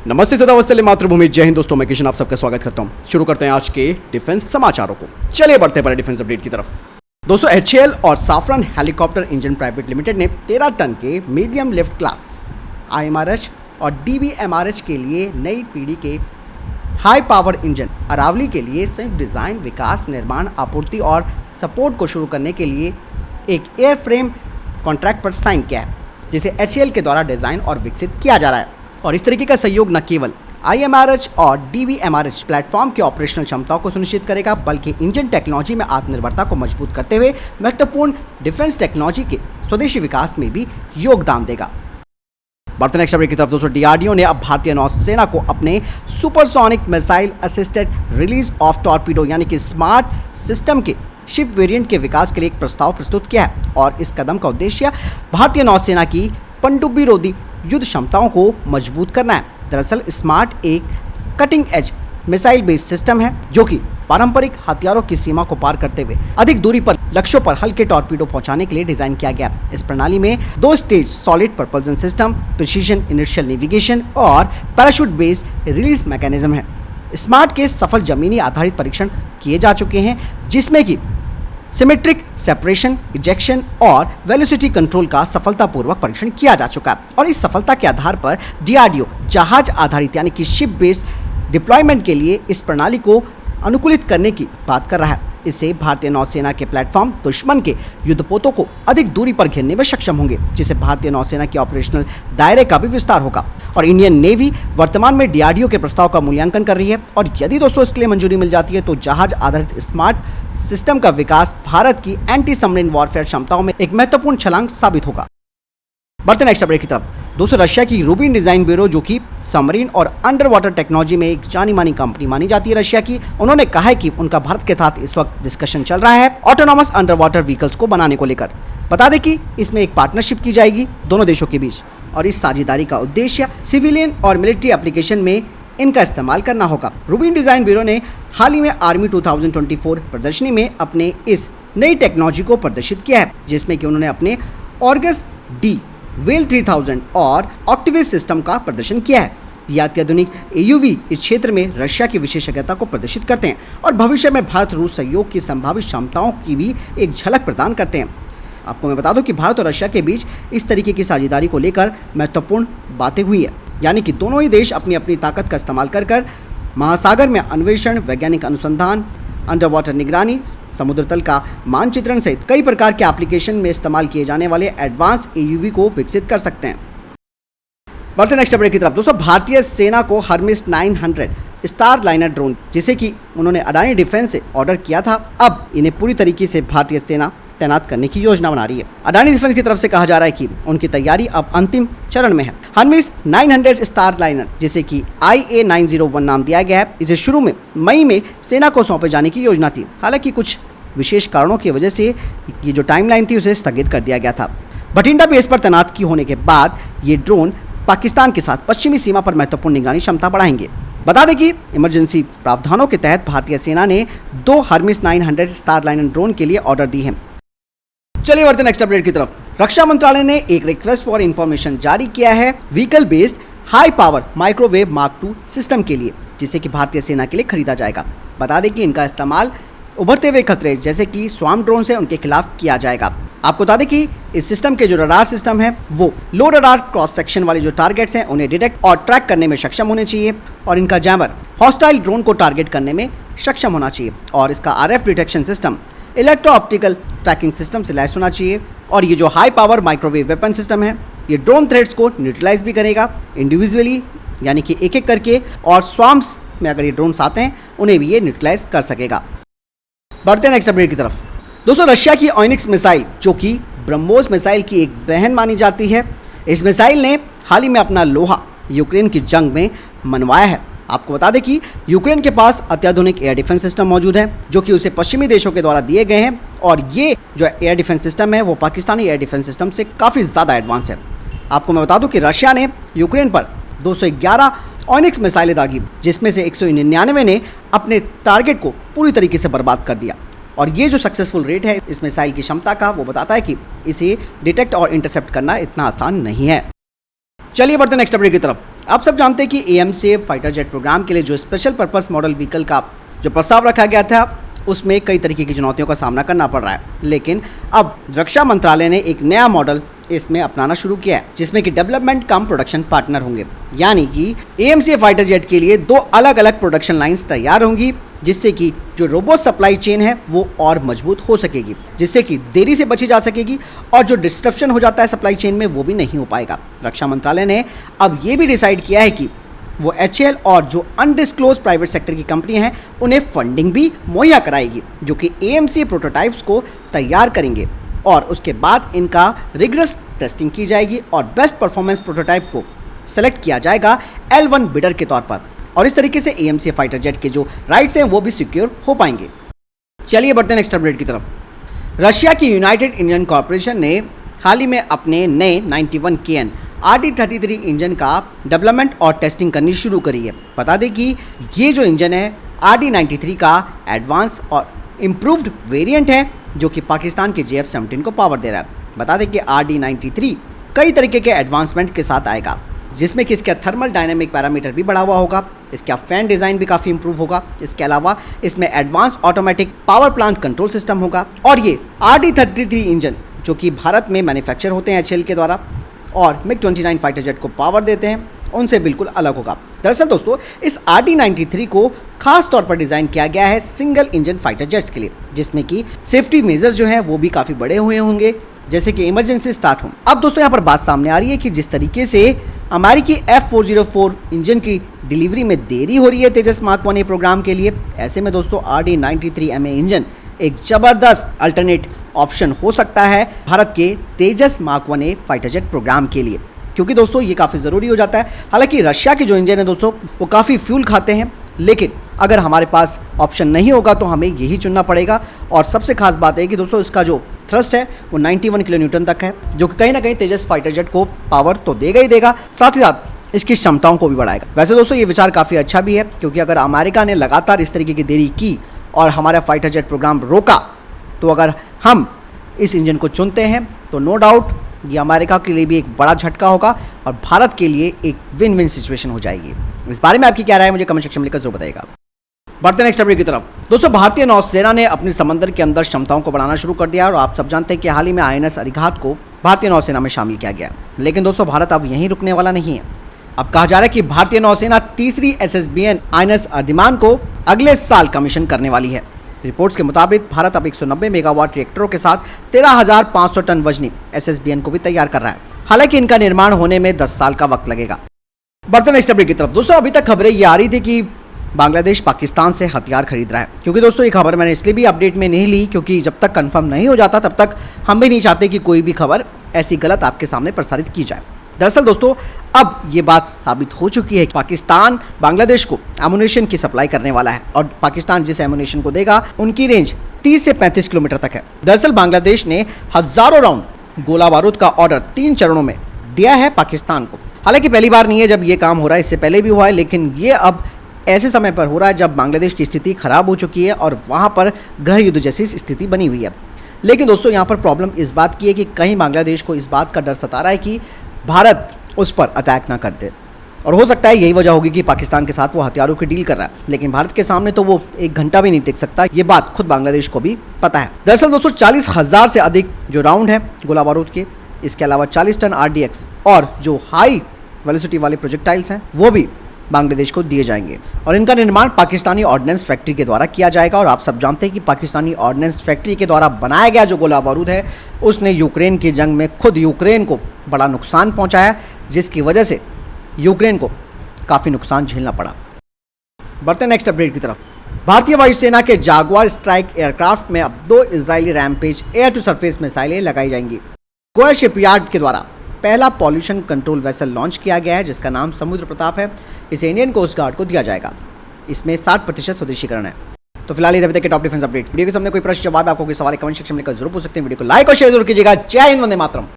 नमस्ते सदा वत्सल्य मातृभूमि, जय हिंद दोस्तों। मैं किशन आप सबका स्वागत करता हूं। शुरू करते हैं आज के डिफेंस समाचारों को। चलिए बढ़ते हैं पहले डिफेंस अपडेट की तरफ। दोस्तों, HAL और साफरन हेलीकॉप्टर इंजन प्राइवेट लिमिटेड ने 13 टन के मीडियम लिफ्ट क्लास IMRH और DBMRH के लिए नई पीढ़ी के हाई पावर इंजन अरावली के लिए संयुक्त डिज़ाइन, विकास, निर्माण, आपूर्ति और सपोर्ट को शुरू करने के लिए एक एयरफ्रेम कॉन्ट्रैक्ट पर साइन किया है, जिसे HAL के द्वारा डिज़ाइन और विकसित किया जा रहा है। और इस तरीके का सहयोग न केवल IMRH और DBMRH प्लेटफॉर्म की ऑपरेशनल क्षमताओं को सुनिश्चित करेगा, बल्कि इंजन टेक्नोलॉजी में आत्मनिर्भरता को मजबूत करते हुए महत्वपूर्ण डिफेंस टेक्नोलॉजी के स्वदेशी विकास में भी योगदान देगा। बढ़ते नेक्स्ट अपडेट की तरफ। दोस्तों, DRDO ने अब भारतीय नौसेना को अपने supersonic missile assisted release of torpedo यानी कि स्मार्ट सिस्टम के शिप वेरिएंट के विकास के लिए एक प्रस्ताव प्रस्तुत किया है। और इस कदम का उद्देश्य भारतीय नौसेना की पनडुब्बी रोधी युद्ध क्षमताओं को मजबूत करना है। दरअसल स्मार्ट एक cutting edge missile based system है, जो कि पारंपरिक हथियारों की सीमा को पार करते हुए अधिक दूरी पर लक्ष्यों पर हल्के टॉर्पीडो पहुंचाने के लिए डिजाइन किया गया। इस प्रणाली में 2 stage solid propulsion system, precision initial navigation और पैराशूट बेस्ड रिलीज मैकेनिज्म है। स्मार्ट के सफल जमीनी आधारित परीक्षण किए जा चुके हैं, जिसमें कि सिमेट्रिक सेपरेशन, इजेक्शन और वेलोसिटी कंट्रोल का सफलतापूर्वक परीक्षण किया जा चुका है। और इस सफलता के आधार पर DRDO जहाज आधारित यानी कि शिप बेस्ड डिप्लॉयमेंट के लिए इस प्रणाली को अनुकूलित करने की बात कर रहा है। इससे भारतीय नौसेना के प्लेटफॉर्म दुश्मन के युद्धपोतों को अधिक दूरी पर घेरने में सक्षम होंगे, जिससे भारतीय नौसेना के ऑपरेशनल दायरे का भी विस्तार होगा। और इंडियन नेवी वर्तमान में DRDO के प्रस्ताव का मूल्यांकन कर रही है, और यदि दोस्तों इसके लिए मंजूरी मिल जाती है तो जहाज आधारित स्मार्ट सिस्टम का विकास भारत की एंटी सबमरीन वॉरफेयर क्षमताओं में एक महत्वपूर्ण छलांग साबित होगा। बढ़ते नेक्स्ट अपडेट की तरफ। दोस्तों, रशिया की रूबिन डिजाइन ब्यूरो, जो कि सबमरीन और अंडर वाटर टेक्नोलॉजी में एक जानी मानी कंपनी मानी जाती है रशिया की, उन्होंने कहा है कि उनका भारत के साथ इस वक्त डिस्कशन चल रहा है ऑटोनॉमस अंडर वाटर व्हीकल्स को बनाने को लेकर। बता दें कि इसमें एक पार्टनरशिप की जाएगी दोनों देशों के बीच, और इस साझेदारी का उद्देश्य सिविलियन और मिलिट्री एप्लीकेशन में इनका इस्तेमाल करना होगा। रूबिन डिजाइन ब्यूरो ने हाल ही में आर्मी 2024 प्रदर्शनी में अपने इस नई टेक्नोलॉजी को प्रदर्शित किया है, जिसमें कि उन्होंने अपने ऑर्गस डी वेल 3000 और ऑक्टिविस सिस्टम का प्रदर्शन किया है। ये अत्याधुनिक AUV इस क्षेत्र में रशिया की विशेषज्ञता को प्रदर्शित करते हैं और भविष्य में भारत रूस सहयोग की संभावित क्षमताओं की भी एक झलक प्रदान करते हैं। आपको मैं बता दूं कि भारत और रशिया के बीच इस तरीके की साझेदारी को लेकर महत्वपूर्ण बातें हुई है, यानी कि दोनों ही देश अपनी अपनी ताकत का इस्तेमाल कर महासागर में अन्वेषण, वैज्ञानिक अनुसंधान, अंडर वाटर निगरानी, समुद्र तल का मानचित्रण सहित कई प्रकार के एप्लीकेशन में इस्तेमाल किए जाने वाले एडवांस AUV को विकसित कर सकते हैं। बढ़ते नेक्स्ट अपडेट की तरफ। दोस्तों, भारतीय सेना को हर्मिस 900 स्टार लाइनर ड्रोन, जिसे कि उन्होंने अडानी डिफेंस से ऑर्डर किया था, अब इन्हें पूरी तरीके से भारतीय सेना तैनात करने की योजना बना रही है। अडानी डिफेंस की तरफ से कहा जा रहा है कि उनकी तैयारी अब अंतिम चरण में है। हर्मिस 900 स्टार लाइनर, जिसे कि IA-901 नाम दिया गया है, इसे शुरू में मई में सेना को सौंपे जाने की योजना थी। हालांकि कुछ विशेष कारणों की वजह से ये जो टाइमलाइन थी उसे स्थगित कर दिया गया था। बठिंडा बेस पर तैनात की होने के बाद ये ड्रोन पाकिस्तान के साथ पश्चिमी सीमा पर महत्वपूर्ण निगरानी क्षमता बढ़ाएंगे। बता दें कि इमरजेंसी प्रावधानों के तहत भारतीय सेना ने 2 हर्मिस 900 स्टार लाइनर ड्रोन के लिए ऑर्डर दी है। चलिए बढ़ते नेक्स्ट अपडेट की तरफ। रक्षा मंत्रालय ने एक रिक्वेस्ट फॉर इंफॉर्मेशन जारी किया है vehicle based high power microwave mark 2 system के लिए, जिसे कि भारतीय सेना के लिए खरीदा जाएगा। बता दें कि इनका इस्तेमाल उभरते हुए खतरे जैसे कि स्वार्म ड्रोन से उनके खिलाफ किया जाएगा। आपको बता दें कि इस सिस्टम के जो रडार सिस्टम है वो लो रडार क्रॉस सेक्शन वाले जो टारगेट्स हैं उन्हें डिटेक्ट और ट्रैक करने में सक्षम होने चाहिए, और इनका जैमर हॉस्टाइल ड्रोन को टारगेट करने में सक्षम होना चाहिए, और इसका RF detection system electro optical tracking system से लैस होना चाहिए। और ये जो high power microwave weapon system है ये ड्रोन थ्रेट्स को न्यूट्रलाइज भी करेगा इंडिविजुअली, यानी कि एक एक करके, और स्वार्म्स में अगर ये ड्रोन्स आते हैं उन्हें भी ये न्यूट्रलाइज कर सकेगा। बढ़ते हैं नेक्स्ट अपडेट की तरफ। दोस्तों, रशिया की ऑइनिक्स मिसाइल, जो कि ब्रह्मोस मिसाइल की एक बहन मानी जाती है, इस मिसाइल ने हाल ही में अपना लोहा यूक्रेन की जंग में मनवाया है। आपको बता दें कि यूक्रेन के पास अत्याधुनिक एयर डिफेंस सिस्टम मौजूद है, जो कि उसे पश्चिमी देशों के द्वारा दिए गए हैं, और ये जो एयर डिफेंस सिस्टम है वो पाकिस्तानी एयर डिफेंस सिस्टम से काफ़ी ज़्यादा एडवांस है। आपको मैं बता दूं कि रशिया ने यूक्रेन पर 211 ऑइनिक्स मिसाइलें दागी, जिसमें से 199 ने अपने टारगेट को पूरी तरीके से बर्बाद कर दिया। और ये जो सक्सेसफुल रेट है इस मिसाइल की क्षमता का, वो बताता है कि इसे डिटेक्ट और इंटरसेप्ट करना इतना आसान नहीं है। चलिए बढ़ते नेक्स्ट अपडेट की तरफ। आप सब जानते हैं कि AMCA फाइटर जेट प्रोग्राम के लिए जो स्पेशल पर्पस मॉडल व्हीकल का जो प्रस्ताव रखा गया था उसमें कई तरीके की चुनौतियों का सामना करना पड़ रहा है, लेकिन अब रक्षा मंत्रालय ने एक नया मॉडल इसमें अपनाना शुरू किया है जिसमें कि डेवलपमेंट कम प्रोडक्शन पार्टनर होंगे। यानी कि AMCA फाइटर जेट के लिए 2 अलग अलग प्रोडक्शन लाइंस तैयार होंगी, जिससे कि जो रोबोट सप्लाई चेन है वो और मजबूत हो सकेगी, जिससे कि देरी से बची जा सकेगी और जो डिस्ट्रप्शन हो जाता है सप्लाई चेन में वो भी नहीं हो पाएगा। रक्षा मंत्रालय ने अब ये भी डिसाइड किया है कि वो HAL और जो अनडिस्क्लोज प्राइवेट सेक्टर की कंपनियां हैं उन्हें फंडिंग भी मुहैया कराएगी, जो कि AMCA प्रोटोटाइप्स को तैयार करेंगे और उसके बाद इनका रिगरस टेस्टिंग की जाएगी और बेस्ट परफॉर्मेंस प्रोटोटाइप को सेलेक्ट किया जाएगा L1 बिडर के तौर पर, और इस तरीके से AMCA फाइटर जेट के जो राइट्स हैं वो भी सिक्योर हो पाएंगे। चलिए बढ़ते हैं नेक्स्ट अपडेट की तरफ। रशिया की यूनाइटेड इंजन कॉर्पोरेशन ने हाल ही में अपने नए 91KN RD-33 इंजन का डेवलपमेंट और टेस्टिंग करनी शुरू करी है। बता दें कि ये जो इंजन है RD-93 का एडवांस और इम्प्रूव्ड वेरिएंट है जो कि पाकिस्तान के JF-17 को पावर दे रहा है। बता दें कि RD-93 कई तरीके के एडवांसमेंट के साथ आएगा, जिसमें कि इसका थर्मल डायनामिक पैरामीटर भी बढ़ा हुआ होगा, इसका फैन डिज़ाइन भी काफ़ी इंप्रूव होगा, इसके अलावा इसमें advance automatic power plant control system होगा। और ये RD-33 इंजन जो कि भारत में मैन्युफैक्चर होते हैं HAL के द्वारा और MiG-29 फाइटर जेट को पावर देते हैं, उनसे बिल्कुल अलग होगा। दरअसल दोस्तों इस RD-93 को खास तौर पर डिज़ाइन किया गया है सिंगल इंजन फाइटर जेट्स के लिए, जिसमें कि सेफ्टी मेजर्स जो हैं वो भी काफ़ी बड़े हुए होंगे, जैसे कि इमरजेंसी स्टार्ट हो। अब दोस्तों यहाँ पर बात सामने आ रही है कि जिस तरीके से अमेरिकी F404 इंजन की डिलीवरी में देरी हो रही है तेजस मार्क 1A प्रोग्राम के लिए, ऐसे में दोस्तों RD-93MA इंजन एक ज़बरदस्त अल्टरनेट ऑप्शन हो सकता है भारत के Tejas mark 1A fighter jet program के लिए, क्योंकि दोस्तों ये काफ़ी ज़रूरी हो जाता है। हालांकि रशिया के जो इंजन है दोस्तों वो काफ़ी फ्यूल खाते हैं, लेकिन अगर हमारे पास ऑप्शन नहीं होगा तो हमें यही चुनना पड़ेगा। और सबसे खास बात है कि दोस्तों इसका जो थ्रस्ट है वो 91 किलो न्यूटन तक है, जो कि कहीं ना कहीं तेजस फाइटर जेट को पावर तो देगा ही देगा, साथ ही साथ इसकी क्षमताओं को भी बढ़ाएगा। वैसे दोस्तों ये विचार काफ़ी अच्छा भी है, क्योंकि अगर अमेरिका ने लगातार इस तरीके की देरी की और हमारा फाइटर जेट प्रोग्राम रोका, तो अगर हम इस इंजन को चुनते हैं तो नो डाउट ये अमेरिका के लिए भी एक बड़ा झटका होगा और भारत के लिए एक विन विन सिचुएशन हो जाएगी। इस बारे में आपकी क्या राय है मुझे कमेंट सेक्शन में लिखकर जरूर बताइएगा। बढ़ते नेक्स्ट अपडेट की तरफ। दोस्तों भारतीय नौसेना ने अपनी समंदर के अंदर क्षमताओं को बढ़ाना शुरू कर दिया और आप सब जानते हैं कि हाल ही में INS अरिघात को भारतीय नौसेना में शामिल किया गया। लेकिन दोस्तों भारत अब यहीं रुकने वाला नहीं है। अब कहा जा रहा है कि भारतीय नौसेना तीसरी SSBN INS अर्धिमान को अगले साल कमीशन करने वाली है। रिपोर्ट्स के मुताबिक भारत अब 190 मेगावाट रिएक्टरों के साथ 13,500 टन वजनी SSBN को भी तैयार कर रहा है। हालांकि इनका निर्माण होने में 10 साल का वक्त लगेगा। बढ़ते नेक्स्ट अपडेट की तरफ। दोस्तों अभी तक खबरें ये आ रही थी कि बांग्लादेश पाकिस्तान से हथियार खरीद रहा है, क्योंकि दोस्तों ये खबर मैंने इसलिए भी अपडेट में नहीं ली क्योंकि जब तक कंफर्म नहीं हो जाता तब तक हम भी नहीं चाहते कि कोई भी खबर ऐसी गलत आपके सामने प्रसारित की जाए। दरअसल दोस्तों अब ये बात साबित हो चुकी है कि पाकिस्तान बांग्लादेश को एमुनेशन की सप्लाई करने वाला है और पाकिस्तान जिस एमुनेशन को देगा उनकी रेंज 30 से 35 किलोमीटर तक है। दरअसल बांग्लादेश ने हजारों राउंड गोला बारूद का ऑर्डर 3 चरणों में दिया है पाकिस्तान को। हालांकि पहली बार नहीं है जब ये काम हो रहा है, इससे पहले भी हुआ है, लेकिन ये अब ऐसे समय पर हो रहा है जब बांग्लादेश की स्थिति खराब हो चुकी है और वहाँ पर गृह युद्ध जैसी स्थिति बनी हुई है। लेकिन दोस्तों यहाँ पर प्रॉब्लम इस बात की है कि कहीं बांग्लादेश को इस बात का डर सता रहा है कि भारत उस पर अटैक ना कर दे, और हो सकता है यही वजह होगी कि पाकिस्तान के साथ वो हथियारों की डील कर रहा है, लेकिन भारत के सामने तो वो 1 घंटा भी नहीं टिक सकता। ये बात खुद बांग्लादेश को भी पता है। दरअसल दोस्तों 40,000 से अधिक जो राउंड है गोला बारूद के, इसके अलावा 40 टन RDX और जो हाई वेलोसिटी वाले प्रोजेक्टाइल्स हैं वो भी बांग्लादेश को दिए जाएंगे और इनका निर्माण पाकिस्तानी ऑर्डिनेंस फैक्ट्री के द्वारा किया जाएगा। और आप सब जानते हैं कि पाकिस्तानी ऑर्डिनेंस फैक्ट्री के द्वारा बनाया गया जो गोला बारूद है उसने यूक्रेन की जंग में खुद यूक्रेन को बड़ा नुकसान पहुंचाया, जिसकी वजह से यूक्रेन को काफ़ी नुकसान झेलना पड़ा। बढ़ते नेक्स्ट अपडेट की तरफ। भारतीय वायुसेना के जागवार स्ट्राइक एयरक्राफ्ट में अब 2 Israeli Rampage air to surface मिसाइलें लगाई जाएंगी। गोया शिपयार्ड के द्वारा पहला पॉल्यूशन कंट्रोल वेसल लॉन्च किया गया है जिसका नाम समुद्र प्रताप है। इसे इंडियन कोस्ट गार्ड को दिया जाएगा। इसमें 60% स्वदेशीकरण है। तो फिलहाल इधर तक के टॉप डिफेंस अपडेट। वीडियो के सामने कोई प्रश्न जवाब आपको कोई सवाल कमेंट सेक्शन में लिखकर जरूर पूछ सकते हैं। वीडियो को लाइक और शेयर जरूर कीजिएगा। जय हिंद, वंदे मातरम।